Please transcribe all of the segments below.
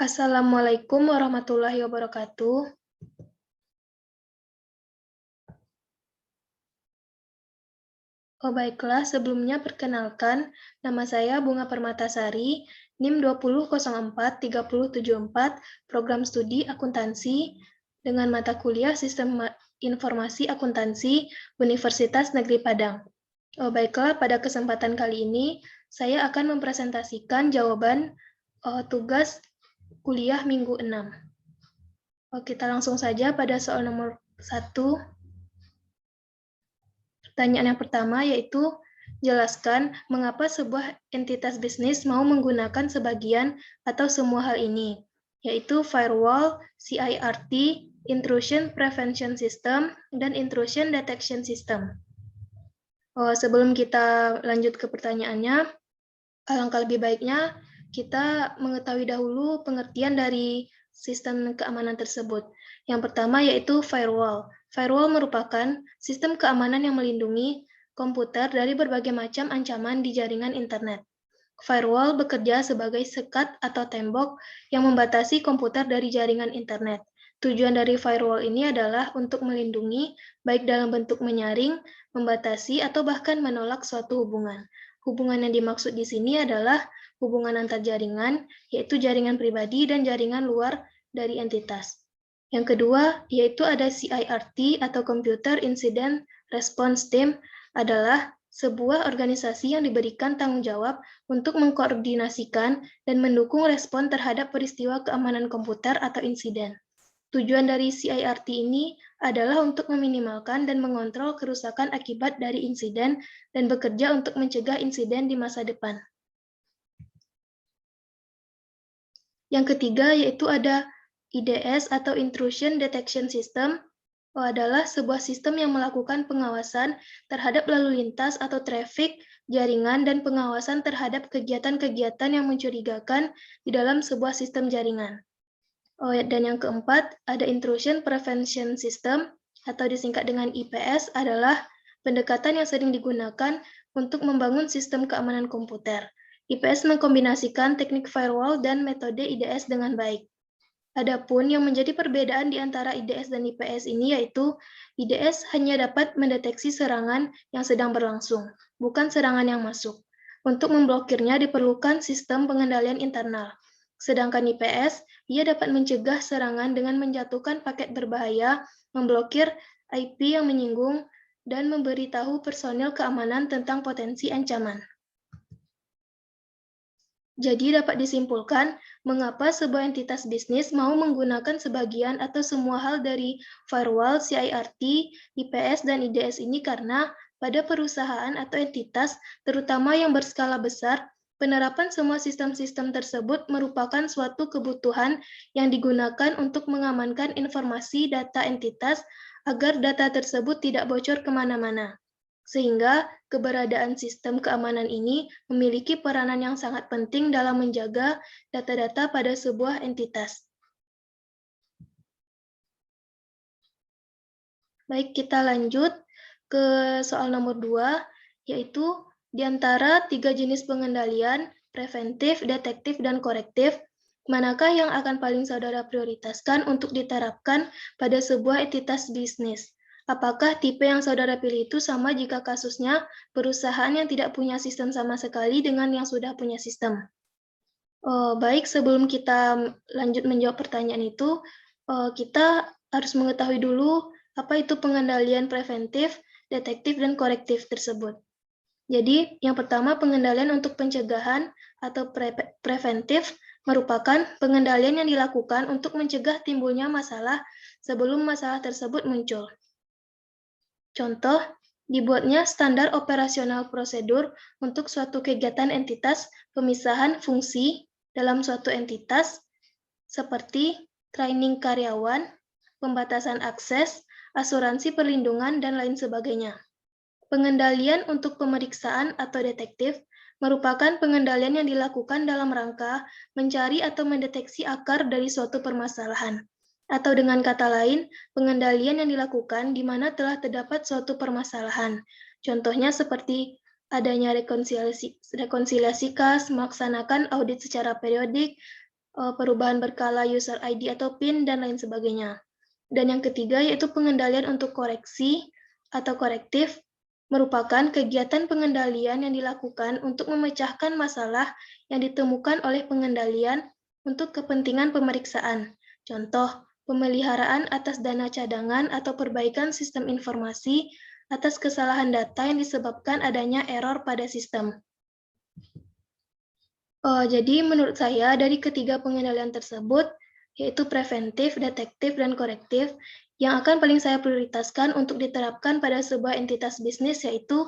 Assalamualaikum warahmatullahi wabarakatuh. Baiklah, sebelumnya perkenalkan, nama saya Bunga Permatasari, NIM 20043074, Program Studi Akuntansi, dengan mata kuliah Sistem Informasi Akuntansi, Universitas Negeri Padang. Baiklah, pada kesempatan kali ini, saya akan mempresentasikan jawaban tugas kuliah minggu 6. Kita langsung saja pada soal nomor 1. Pertanyaan yang pertama yaitu, jelaskan mengapa sebuah entitas bisnis mau menggunakan sebagian atau semua hal ini, yaitu firewall, CIRT, intrusion prevention system, dan intrusion detection system. Sebelum kita lanjut ke pertanyaannya, alangkah lebih baiknya kita mengetahui dahulu pengertian dari sistem keamanan tersebut. Yang pertama yaitu firewall. Firewall merupakan sistem keamanan yang melindungi komputer dari berbagai macam ancaman di jaringan internet. Firewall bekerja sebagai sekat atau tembok yang membatasi komputer dari jaringan internet. Tujuan dari firewall ini adalah untuk melindungi, baik dalam bentuk menyaring, membatasi, atau bahkan menolak suatu hubungan. Hubungan yang dimaksud di sini adalah hubungan antar jaringan, yaitu jaringan pribadi dan jaringan luar dari entitas. Yang kedua, yaitu ada CIRT atau Computer Incident Response Team, adalah sebuah organisasi yang diberikan tanggung jawab untuk mengkoordinasikan dan mendukung respon terhadap peristiwa keamanan komputer atau insiden. Tujuan dari CIRT ini adalah untuk meminimalkan dan mengontrol kerusakan akibat dari insiden dan bekerja untuk mencegah insiden di masa depan. Yang ketiga yaitu ada IDS atau Intrusion Detection System, adalah sebuah sistem yang melakukan pengawasan terhadap lalu lintas atau traffic, jaringan, dan pengawasan terhadap kegiatan-kegiatan yang mencurigakan di dalam sebuah sistem jaringan. Dan yang keempat, ada Intrusion Prevention System, atau disingkat dengan IPS, adalah pendekatan yang sering digunakan untuk membangun sistem keamanan komputer. IPS mengkombinasikan teknik firewall dan metode IDS dengan baik. Adapun yang menjadi perbedaan di antara IDS dan IPS ini yaitu IDS hanya dapat mendeteksi serangan yang sedang berlangsung, bukan serangan yang masuk. Untuk memblokirnya diperlukan sistem pengendalian internal. Sedangkan IPS, ia dapat mencegah serangan dengan menjatuhkan paket berbahaya, memblokir IP yang menyinggung, dan memberitahu personil keamanan tentang potensi ancaman. Jadi dapat disimpulkan mengapa sebuah entitas bisnis mau menggunakan sebagian atau semua hal dari firewall, CIRT, IPS, dan IDS ini karena pada perusahaan atau entitas, terutama yang berskala besar, penerapan semua sistem-sistem tersebut merupakan suatu kebutuhan yang digunakan untuk mengamankan informasi data entitas agar data tersebut tidak bocor kemana-mana. Sehingga keberadaan sistem keamanan ini memiliki peranan yang sangat penting dalam menjaga data-data pada sebuah entitas. Baik, kita lanjut ke soal nomor 2, yaitu di antara 3 jenis pengendalian, preventif, detektif, dan korektif, manakah yang akan paling saudara prioritaskan untuk diterapkan pada sebuah entitas bisnis? Apakah tipe yang saudara pilih itu sama jika kasusnya perusahaan yang tidak punya sistem sama sekali dengan yang sudah punya sistem? Baik, sebelum kita lanjut menjawab pertanyaan itu, kita harus mengetahui dulu apa itu pengendalian preventif, detektif, dan korektif tersebut. Jadi, yang pertama pengendalian untuk pencegahan atau preventif merupakan pengendalian yang dilakukan untuk mencegah timbulnya masalah sebelum masalah tersebut muncul. Contoh, dibuatnya standar operasional prosedur untuk suatu kegiatan entitas pemisahan fungsi dalam suatu entitas, seperti training karyawan, pembatasan akses, asuransi perlindungan, dan lain sebagainya. Pengendalian untuk pemeriksaan atau detektif merupakan pengendalian yang dilakukan dalam rangka mencari atau mendeteksi akar dari suatu permasalahan. Atau dengan kata lain, pengendalian yang dilakukan di mana telah terdapat suatu permasalahan. Contohnya seperti adanya rekonsiliasi kas, melaksanakan audit secara periodik, perubahan berkala user ID atau PIN, dan lain sebagainya. Dan yang ketiga yaitu pengendalian untuk koreksi atau korektif, merupakan kegiatan pengendalian yang dilakukan untuk memecahkan masalah yang ditemukan oleh pengendalian untuk kepentingan pemeriksaan. Contoh, pemeliharaan atas dana cadangan atau perbaikan sistem informasi atas kesalahan data yang disebabkan adanya error pada sistem. Jadi menurut saya dari ketiga pengendalian tersebut, yaitu preventif, detektif, dan korektif, yang akan paling saya prioritaskan untuk diterapkan pada sebuah entitas bisnis yaitu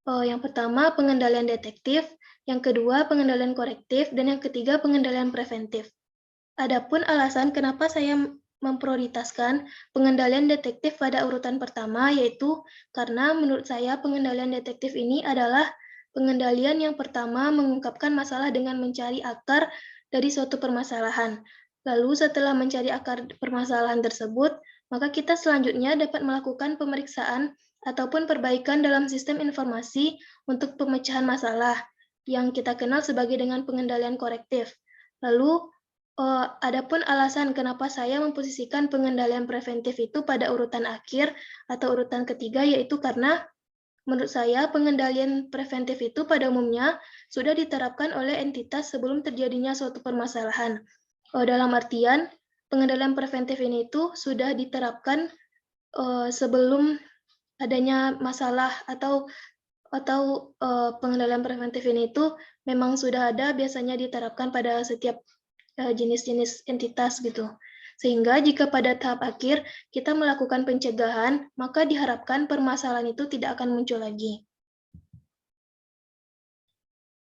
yang pertama pengendalian detektif, yang kedua pengendalian korektif, dan yang ketiga pengendalian preventif. Adapun alasan kenapa saya memprioritaskan pengendalian detektif pada urutan pertama yaitu karena menurut saya pengendalian detektif ini adalah pengendalian yang pertama mengungkapkan masalah dengan mencari akar dari suatu permasalahan. Lalu setelah mencari akar permasalahan tersebut, maka kita selanjutnya dapat melakukan pemeriksaan ataupun perbaikan dalam sistem informasi untuk pemecahan masalah yang kita kenal sebagai dengan pengendalian korektif. Lalu adapun alasan kenapa saya memposisikan pengendalian preventif itu pada urutan akhir atau urutan ketiga yaitu karena menurut saya pengendalian preventif itu pada umumnya sudah diterapkan oleh entitas sebelum terjadinya suatu permasalahan. Dalam artian, pengendalian preventif ini itu sudah diterapkan sebelum adanya masalah atau pengendalian preventif ini itu memang sudah ada biasanya diterapkan pada setiap jenis-jenis entitas gitu. Sehingga jika pada tahap akhir kita melakukan pencegahan, maka diharapkan permasalahan itu tidak akan muncul lagi.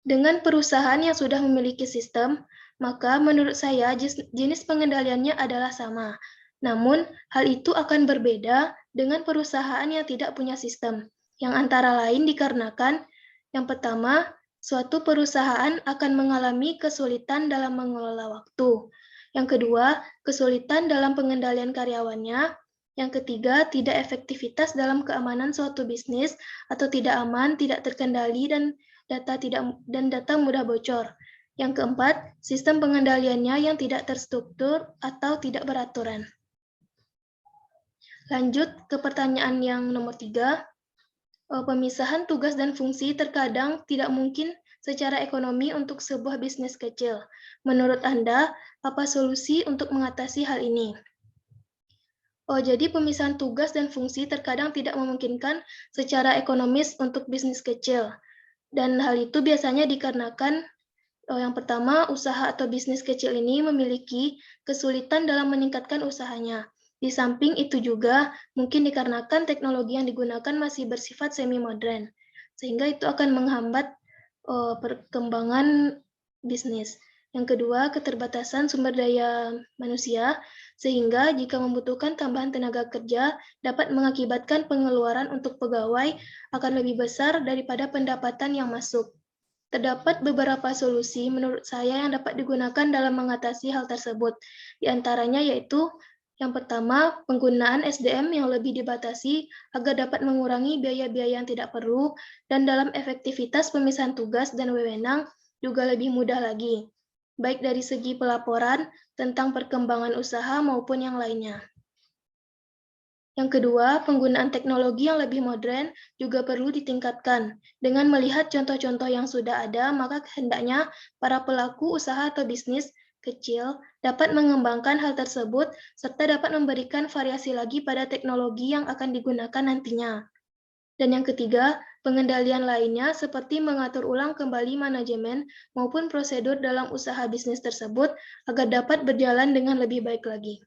Dengan perusahaan yang sudah memiliki sistem, maka menurut saya jenis pengendaliannya adalah sama. Namun, hal itu akan berbeda dengan perusahaan yang tidak punya sistem, yang antara lain dikarenakan yang pertama, suatu perusahaan akan mengalami kesulitan dalam mengelola waktu. Yang kedua, kesulitan dalam pengendalian karyawannya. Yang ketiga, tidak efektivitas dalam keamanan suatu bisnis atau tidak aman, tidak terkendali, dan data mudah bocor. Yang keempat, sistem pengendaliannya yang tidak terstruktur atau tidak beraturan. Lanjut ke pertanyaan yang nomor 3. Pemisahan tugas dan fungsi terkadang tidak mungkin secara ekonomi untuk sebuah bisnis kecil. Menurut Anda, apa solusi untuk mengatasi hal ini? Jadi pemisahan tugas dan fungsi terkadang tidak memungkinkan secara ekonomis untuk bisnis kecil. Dan hal itu biasanya dikarenakan yang pertama, usaha atau bisnis kecil ini memiliki kesulitan dalam meningkatkan usahanya. Di samping itu juga mungkin dikarenakan teknologi yang digunakan masih bersifat semi-modern, sehingga itu akan menghambat perkembangan bisnis. Yang kedua, keterbatasan sumber daya manusia, sehingga jika membutuhkan tambahan tenaga kerja dapat mengakibatkan pengeluaran untuk pegawai akan lebih besar daripada pendapatan yang masuk. Terdapat beberapa solusi menurut saya yang dapat digunakan dalam mengatasi hal tersebut. Di antaranya yaitu yang pertama, penggunaan SDM yang lebih dibatasi agar dapat mengurangi biaya-biaya yang tidak perlu, dan dalam efektivitas pemisahan tugas dan wewenang juga lebih mudah lagi, baik dari segi pelaporan tentang perkembangan usaha maupun yang lainnya. Yang kedua, penggunaan teknologi yang lebih modern juga perlu ditingkatkan. Dengan melihat contoh-contoh yang sudah ada, maka hendaknya para pelaku usaha atau bisnis kecil dapat mengembangkan hal tersebut serta dapat memberikan variasi lagi pada teknologi yang akan digunakan nantinya. Dan yang ketiga, pengendalian lainnya seperti mengatur ulang kembali manajemen maupun prosedur dalam usaha bisnis tersebut agar dapat berjalan dengan lebih baik lagi.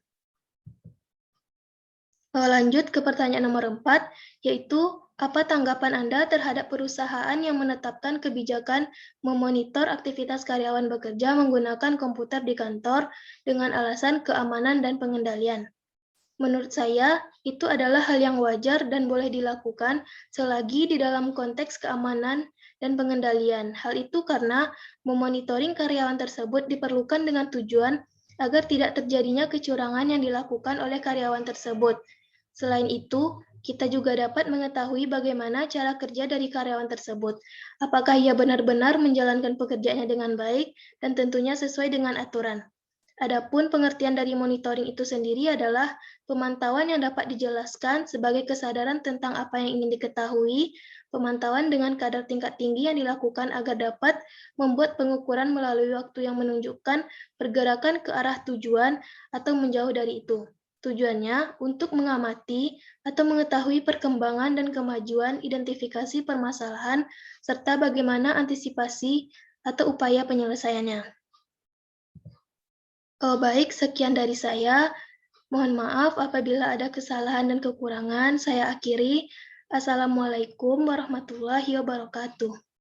Lanjut ke pertanyaan nomor 4, yaitu apa tanggapan Anda terhadap perusahaan yang menetapkan kebijakan memonitor aktivitas karyawan bekerja menggunakan komputer di kantor dengan alasan keamanan dan pengendalian? Menurut saya, itu adalah hal yang wajar dan boleh dilakukan selagi di dalam konteks keamanan dan pengendalian. Hal itu karena memonitoring karyawan tersebut diperlukan dengan tujuan agar tidak terjadinya kecurangan yang dilakukan oleh karyawan tersebut. Selain itu, kita juga dapat mengetahui bagaimana cara kerja dari karyawan tersebut. Apakah ia benar-benar menjalankan pekerjaannya dengan baik dan tentunya sesuai dengan aturan. Adapun pengertian dari monitoring itu sendiri adalah pemantauan yang dapat dijelaskan sebagai kesadaran tentang apa yang ingin diketahui, pemantauan dengan kadar tingkat tinggi yang dilakukan agar dapat membuat pengukuran melalui waktu yang menunjukkan pergerakan ke arah tujuan atau menjauh dari itu. Tujuannya untuk mengamati atau mengetahui perkembangan dan kemajuan identifikasi permasalahan serta bagaimana antisipasi atau upaya penyelesaiannya. Baik, sekian dari saya. Mohon maaf apabila ada kesalahan dan kekurangan. Saya akhiri. Assalamualaikum warahmatullahi wabarakatuh.